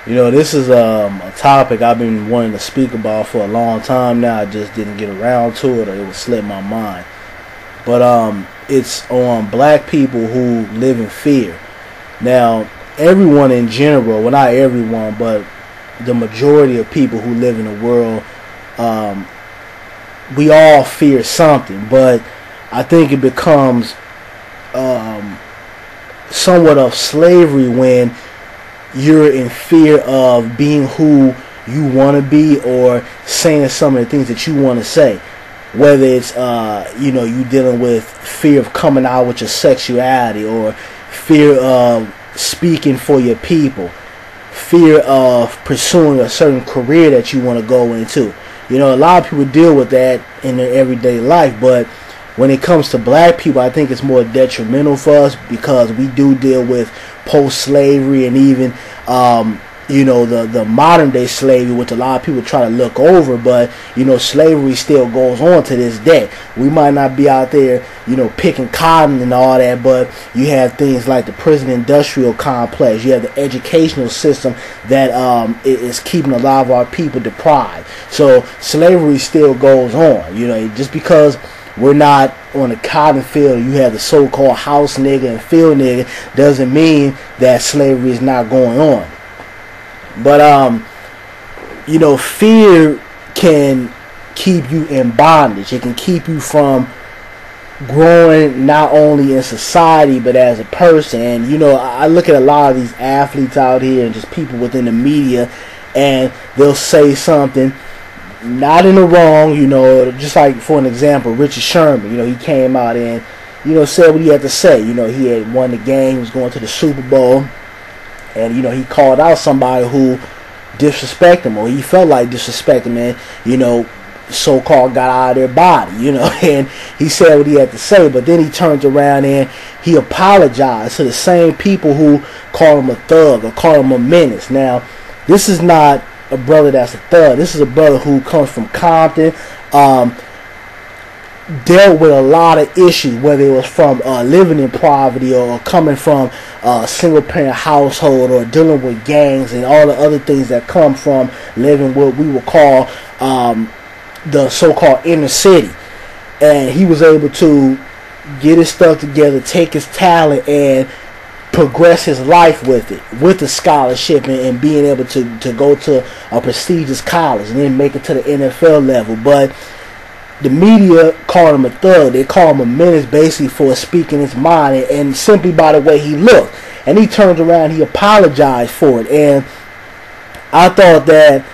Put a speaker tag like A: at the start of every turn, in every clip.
A: This is a topic I've been wanting to speak about for a long time now. I just didn't get around to it, or it would slip my mind. But it's on black people who live in fear. Now, everyone in general, well, not everyone, but the majority of people who live in the world, we all fear something. But I think it becomes somewhat of slavery when you're in fear of being who you want to be, or saying some of the things that you want to say. Whether it's you dealing with fear of coming out with your sexuality, or fear of speaking for your people, fear of pursuing a certain career that you want to go into. A lot of people deal with that in their everyday life, but when it comes to black people, I think it's more detrimental for us, because we do deal with post-slavery and even the modern day slavery, which a lot of people try to look over, but slavery still goes on to this day. We might not be out there picking cotton and all that, but you have things like the prison industrial complex. You have the educational system that is keeping a lot of our people deprived. So slavery still goes on. Just because we're not on the cotton field, you have the so-called house nigga and field nigga, doesn't mean that slavery is not going on. But fear can keep you in bondage. It can keep you from growing, not only in society but as a person. And I look at a lot of these athletes out here and just people within the media, and they'll say something not in the wrong, just like, for an example, Richard Sherman. He came out and said what he had to say. He had won the game, he was going to the Super Bowl, and he called out somebody who disrespected him, or he felt like disrespecting him, and so-called got out of their body, and he said what he had to say. But then he turned around and he apologized to the same people who call him a thug or call him a menace. Now, this is not a brother that's a thug. This is a brother who comes from Compton, dealt with a lot of issues, whether it was from living in poverty, or coming from a single parent household, or dealing with gangs and all the other things that come from living what we would call the so-called inner city. And he was able to get his stuff together, take his talent, and progress his life with it, with a scholarship, and being able to go to a prestigious college and then make it to the NFL level. But the media called him a thug. They called him a menace, basically, for speaking his mind, and simply by the way he looked. And he turned around, he apologized for it. And I thought that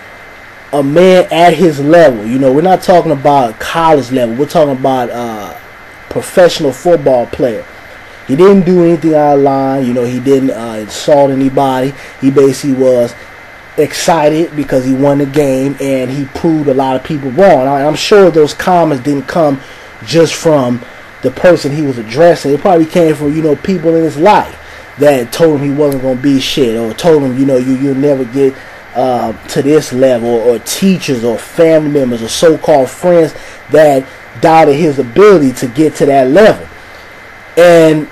A: a man at his level, we're not talking about college level, we're talking about professional football player. He didn't do anything out of line. He didn't insult anybody. He basically was excited because he won the game, and he proved a lot of people wrong. I'm sure those comments didn't come just from the person he was addressing. It probably came from people in his life that told him he wasn't going to be shit, or told him you'll never get to this level, or teachers or family members or so-called friends that doubted his ability to get to that level. And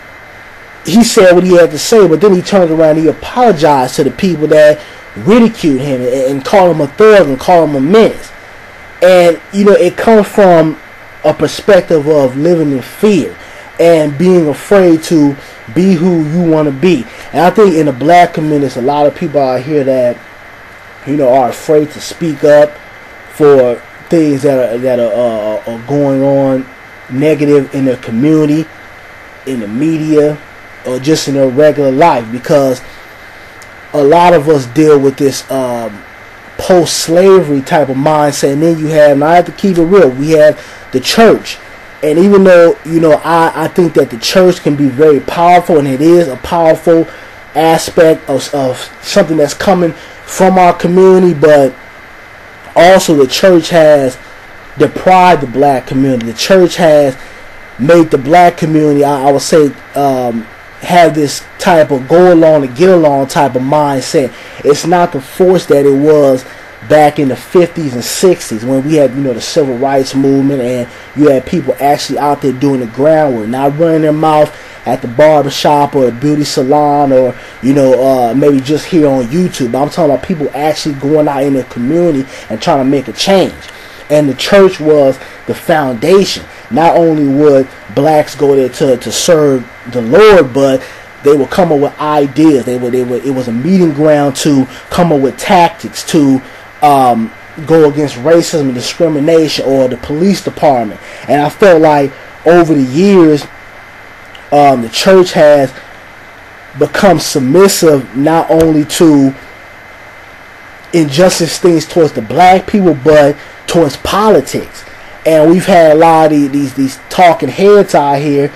A: he said what he had to say, but then he turned around and he apologized to the people that ridiculed him and called him a thug and called him a menace. And it comes from a perspective of living in fear and being afraid to be who you want to be. And I think in the black community, there's a lot of people out here that are afraid to speak up for things that are going on negative in their community, in the media, or just in their regular life, because a lot of us deal with this post-slavery type of mindset. And then you have, and I have to keep it real, we have the church. And even though I think that the church can be very powerful, and it is a powerful aspect of something that's coming from our community, but also the church has deprived the black community. The church has made the black community, I would say, have this type of go along to get along type of mindset. It's not the force that it was back in the 50s and 60s when we had, the civil rights movement, and you had people actually out there doing the groundwork, not running their mouth at the barbershop or a beauty salon, or maybe just here on YouTube. I'm talking about people actually going out in the community and trying to make a change. And the church was the foundation. Not only would blacks go there to serve the Lord, but they would come up with ideas. It was a meeting ground to come up with tactics to go against racism and discrimination, or the police department. And I felt like over the years, the church has become submissive not only to injustice things towards the black people, but towards politics. And we've had a lot of these talking heads out here,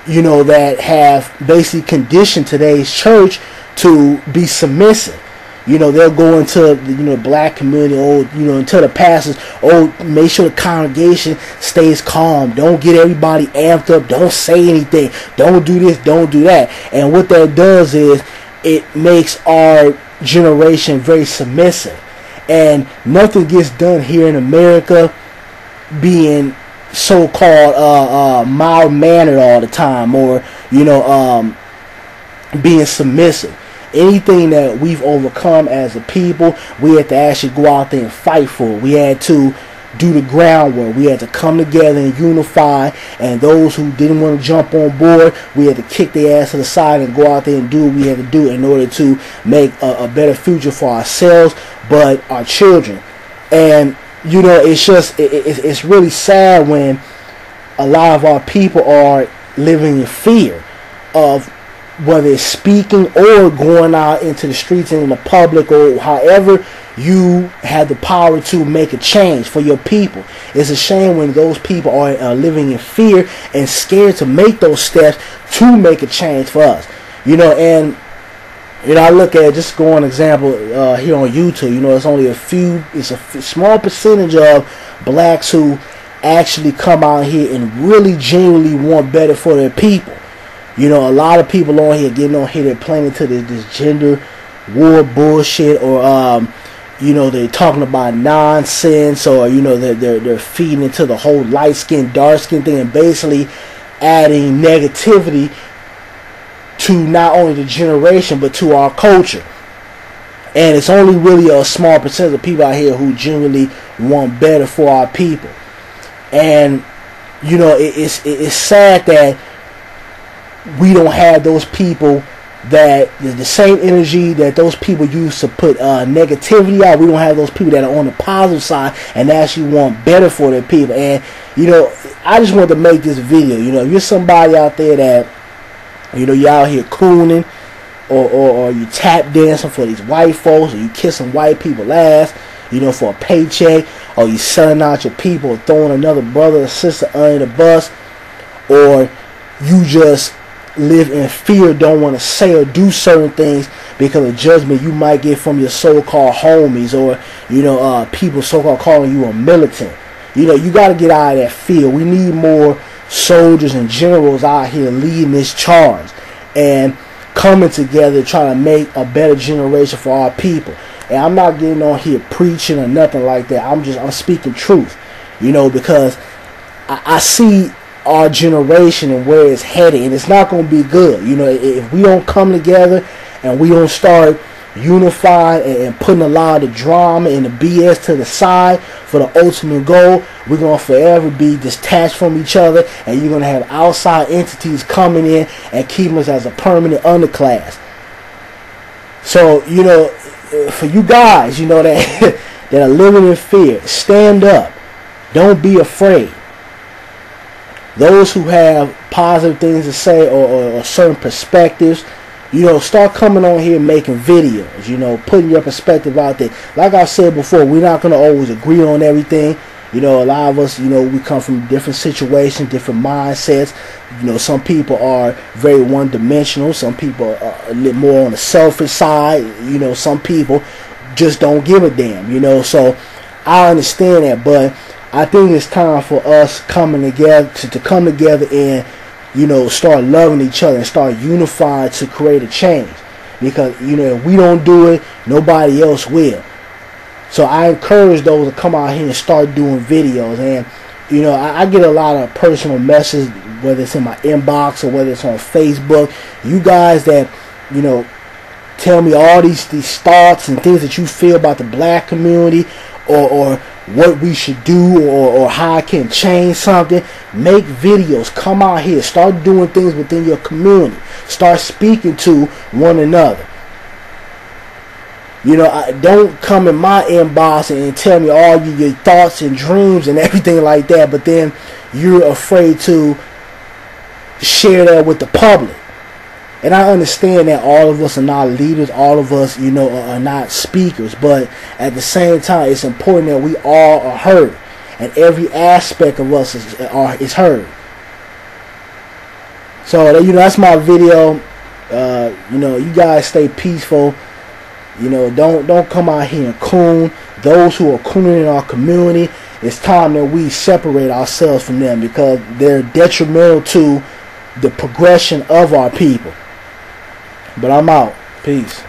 A: that have basically conditioned today's church to be submissive. They'll go into the black community, or until the pastors, make sure the congregation stays calm, don't get everybody amped up, don't say anything, don't do this, don't do that. And what that does is it makes our generation very submissive, and nothing gets done here in America being so-called mild-mannered all the time, or being submissive. Anything that we've overcome as a people, we had to actually go out there and fight for. We had to do the groundwork. We had to come together and unify, and those who didn't want to jump on board, we had to kick their ass to the side and go out there and do what we had to do in order to make a better future for ourselves, but our children. And it's really sad when a lot of our people are living in fear of whether it's speaking or going out into the streets and in the public, or however you have the power to make a change for your people. It's a shame when those people are living in fear and scared to make those steps to make a change for us. And I look at, just go an example here on YouTube. It's only it's a small percentage of blacks who actually come out here and really genuinely want better for their people. A lot of people on here getting on here, they're playing into this gender war bullshit, or they're talking about nonsense, or they're feeding into the whole light skin, dark skin thing, and basically adding negativity to not only the generation but to our culture. And it's only really a small percentage of people out here who genuinely want better for our people. And it's sad that we don't have those people, that the same energy that those people use to put negativity out. We don't have those people that are on the positive side and actually want better for their people. And I just wanted to make this video. If you're somebody out there that you're out here cooning, or you tap dancing for these white folks, or you kissing white people ass, for a paycheck, or you selling out your people, or throwing another brother or sister under the bus, or you just live in fear, don't want to say or do certain things because of judgment you might get from your so-called homies, or people so-called calling you a militant. You got to get out of that fear. We need more soldiers and generals out here leading this charge and coming together trying to make a better generation for our people. And I'm not getting on here preaching or nothing like that. I'm speaking truth, because I see our generation and where it's headed, and it's not going to be good. If we don't come together and we don't start unifying and putting a lot of the drama and the BS to the side for the ultimate goal, we're going to forever be detached from each other, and you're going to have outside entities coming in and keeping us as a permanent underclass. So, for you guys, that that are living in fear, stand up. Don't be afraid. Those who have positive things to say, or certain perspectives, start coming on here making videos, putting your perspective out there. Like I said before, we're not going to always agree on everything. A lot of us, we come from different situations, different mindsets. Some people are very one-dimensional. Some people are a little more on the selfish side. Some people just don't give a damn, So I understand that, but I think it's time for us coming together to come together and start loving each other and start unifying to create a change. Because if we don't do it, nobody else will. So I encourage those to come out here and start doing videos. And you know, I get a lot of personal messages, whether it's in my inbox or whether it's on Facebook. You guys that, you know, tell me all these thoughts and things that you feel about the black community, or what we should do, or how I can change something. Make videos. Come out here. Start doing things within your community. Start speaking to one another. You know, don't come in my inbox and tell me all your thoughts and dreams and everything like that, but then you're afraid to share that with the public. And I understand that all of us are not leaders, all of us, you know, are not speakers, but at the same time, it's important that we all are heard, and every aspect of us is heard. So, you know, that's my video. You know, you guys stay peaceful. You know, don't come out here and coon. Those who are cooning in our community, it's time that we separate ourselves from them, because they're detrimental to the progression of our people. But I'm out. Peace.